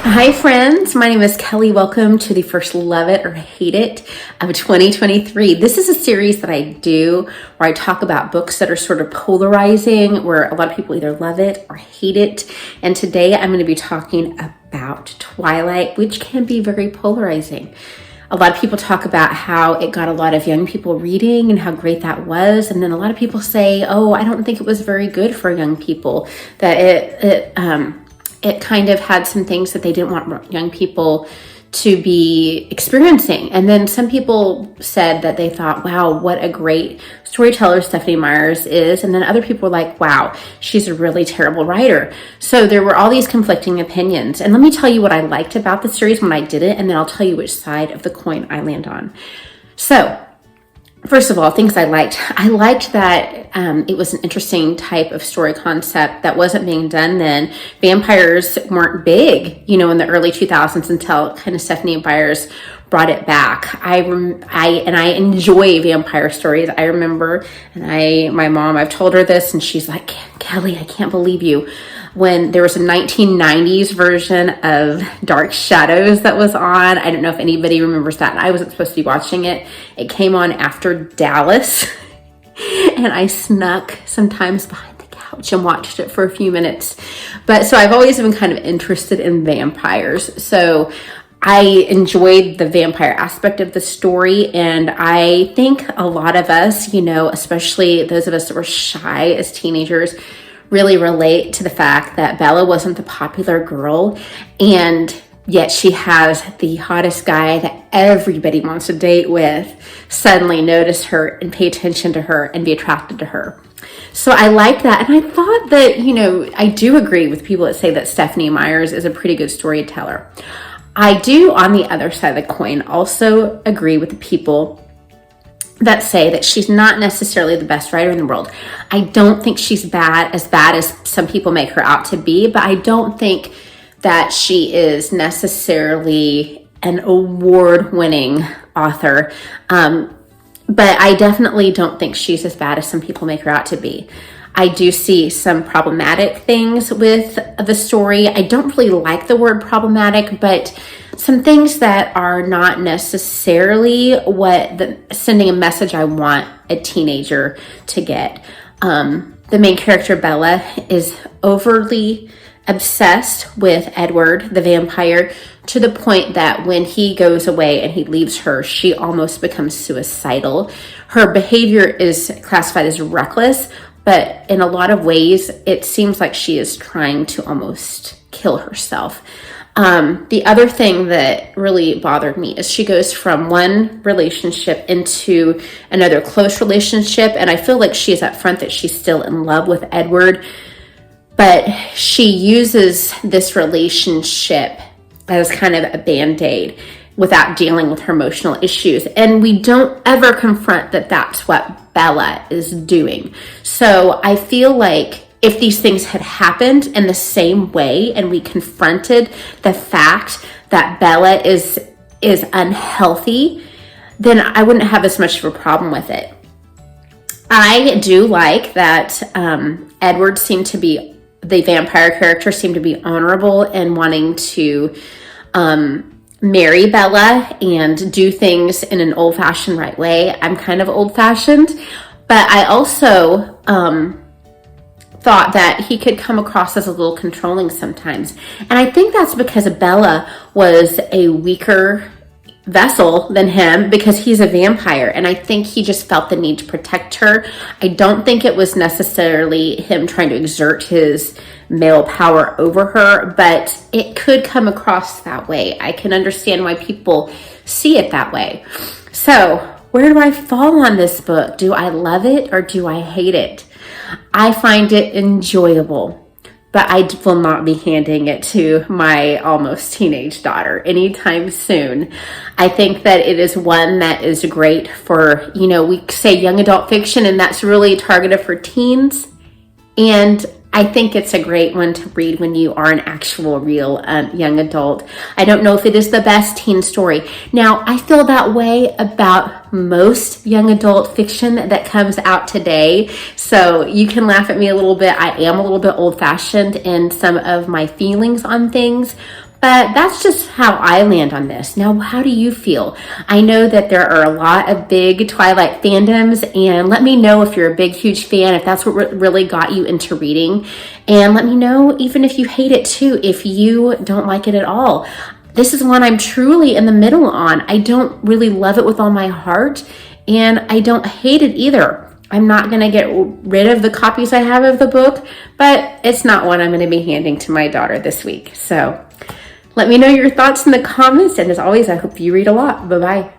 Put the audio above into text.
Hi friends, my name is Kelly. Welcome to the first Love It or Hate It of 2023. This is a series that I do where I talk about books that are sort of polarizing, where a lot of people either love it or hate it. And today I'm going to be talking about Twilight, which can be very polarizing. A lot of people talk about how it got a lot of young people reading and how great that was. And then a lot of people say, oh, I don't think it was very good for young people, that it kind of had some things that they didn't want young people to be experiencing. And then some people said that they thought, wow, what a great storyteller Stephenie Meyer is. And then other people were like, wow, she's a really terrible writer. So there were all these conflicting opinions. And let me tell you what I liked about the series when I did it, and then I'll tell you which side of the coin I land on. So first of all, things I liked. I liked that it was an interesting type of story concept that wasn't being done then. Vampires weren't big, in the early 2000s until kind of Stephenie Meyer brought it back. I enjoy vampire stories. I remember, my mom, I've told her this, and she's like, Kelly, I can't believe you. When there was a 1990s version of Dark Shadows that was on. I don't know if anybody remembers that. I wasn't supposed to be watching it. It came on after Dallas. And I snuck sometimes behind the couch and watched it for a few minutes. But so I've always been kind of interested in vampires. So I enjoyed the vampire aspect of the story. And I think a lot of us, especially those of us that were shy as teenagers, really relate to the fact that Bella wasn't the popular girl, and yet she has the hottest guy that everybody wants to date with suddenly notice her and pay attention to her and be attracted to her. So I like that. And I thought that, I do agree with people that say that Stephenie Meyer is a pretty good storyteller. I do, on the other side of the coin, also agree with the people that say that she's not necessarily the best writer in the world. I don't think she's bad as some people make her out to be, but I don't think that she is necessarily an award-winning author. But I definitely don't think she's as bad as some people make her out to be. I do see some problematic things with the story. I don't really like the word problematic, but some things that are not necessarily sending a message I want a teenager to get. The main character, Bella, is overly obsessed with Edward, the vampire, to the point that when he goes away and he leaves her, she almost becomes suicidal. Her behavior is classified as reckless, but in a lot of ways, it seems like she is trying to almost kill herself. The other thing that really bothered me is she goes from one relationship into another close relationship, and I feel like she is up front that she's still in love with Edward, but she uses this relationship as kind of a band-aid without dealing with her emotional issues. And we don't ever confront that that's what Bella is doing. So I feel like if these things had happened in the same way and we confronted the fact that Bella is unhealthy, then I wouldn't have as much of a problem with it. I do like that Edward the vampire character seemed to be honorable in wanting to marry Bella and do things in an old-fashioned right way. I'm kind of old-fashioned, but I also thought that he could come across as a little controlling sometimes. And I think that's because Bella was a weaker vessel than him because he's a vampire, and I think he just felt the need to protect her. I don't think it was necessarily him trying to exert his male power over her, but it could come across that way. I can understand why people see it that way. So where do I fall on this book? Do I love it or do I hate it? I find it enjoyable, but I will not be handing it to my almost teenage daughter anytime soon. I think that it is one that is great for, we say young adult fiction, and that's really targeted for teens. And I think it's a great one to read when you are an actual real young adult. I don't know if it is the best teen story. Now, I feel that way about most young adult fiction that comes out today. So you can laugh at me a little bit. I am a little bit old-fashioned in some of my feelings on things, But that's just how I land on this. Now, how do you feel? I know that there are a lot of big Twilight fandoms, and let me know if you're a big, huge fan, if that's what really got you into reading. And let me know even if you hate it too, if you don't like it at all. This is one I'm truly in the middle on. I don't really love it with all my heart, and I don't hate it either. I'm not going to get rid of the copies I have of the book, but it's not one I'm going to be handing to my daughter this week. So let me know your thoughts in the comments. And as always, I hope you read a lot. Bye-bye.